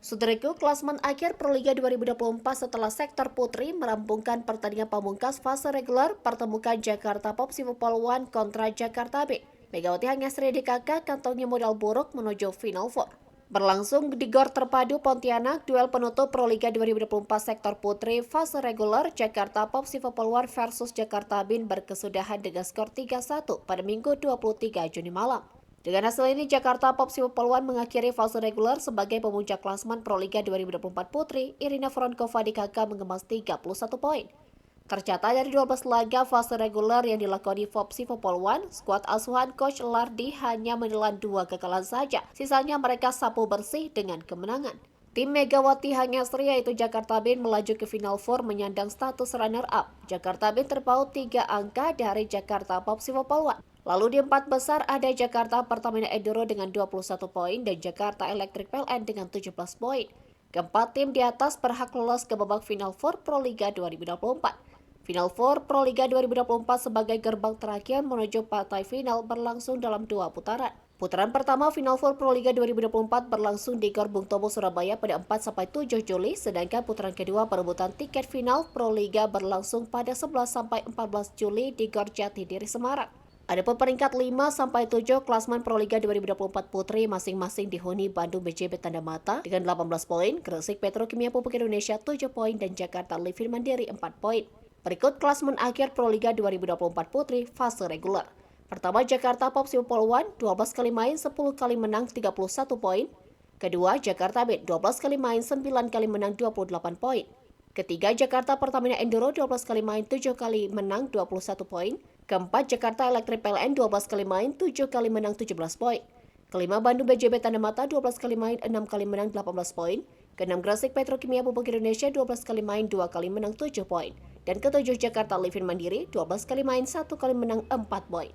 Saudaraku, klasemen akhir Proliga 2024 setelah sektor putri merampungkan pertandingan pamungkas fase reguler pertemukan Jakarta Popsi Poluan kontra Jakarta B. Megawati Hangestri DKK kantongi modal buruk menuju Final Four. Berlangsung di Gor Terpadu Pontianak, duel penutup Proliga 2024 sektor putri fase reguler Jakarta Popsi Poluan versus Jakarta Bin berkesudahan dengan skor 3-1 pada Minggu 23 Juni malam. Dengan hasil ini, Jakarta Popsi Poluan mengakhiri fase reguler sebagai pemuncak klasemen Proliga 2024 Putri. Irina Voronkova DKK mengemas 31 poin. Tercatat dari 12 laga fase reguler yang dilakoni Popsi Poluan, skuad asuhan Coach Lardi hanya menelan 2 kekalahan saja. Sisanya mereka sapu bersih dengan kemenangan. Tim Megawati Hangestri yaitu Jakarta Bin melaju ke Final Four menyandang status runner-up. Jakarta Bin terpaut 3 angka dari Jakarta Popsi Poluan. Lalu di 4 besar ada Jakarta Pertamina Enduro dengan 21 poin dan Jakarta Electric PLN dengan 17 poin. Keempat tim di atas berhak lolos ke babak Final Four Proliga 2024. Final Four Proliga 2024 sebagai gerbang terakhir menuju partai final berlangsung dalam 2 putaran. Putaran pertama Final Four Proliga 2024 berlangsung di Gor Bung Tomo, Surabaya pada 4-7 Juli, sedangkan putaran kedua perebutan tiket final Proliga berlangsung pada 11-14 Juli di Gor Jatidiri, Semarang. Adapun peringkat 5-7 klasemen Proliga 2024 Putri masing-masing dihuni Bandung BJB Tanda Mata dengan 18 poin, Gresik Petrokimia Pupuk Indonesia 7 poin, dan Jakarta Livin Mandiri 4 poin. Berikut klasemen akhir Proliga 2024 Putri fase reguler. Pertama, Jakarta Popsi Poluan 12 kali main 10 kali menang 31 poin. Kedua, Jakarta B 12 kali main 9 kali menang 28 poin. Ketiga, Jakarta Pertamina Enduro 12 kali main 7 kali menang 21 poin. Keempat, Jakarta Electric PLN 12 kali main 7 kali menang 17 poin. Kelima, Bandung BJB Tanda Mata 12 kali main 6 kali menang 18 poin. Keenam, Gresik Petrokimia Pupuk Indonesia 12 kali main 2 kali menang 7 poin. Dan ketujuh, Jakarta Livin Mandiri 12 kali main 1 kali menang 4 poin.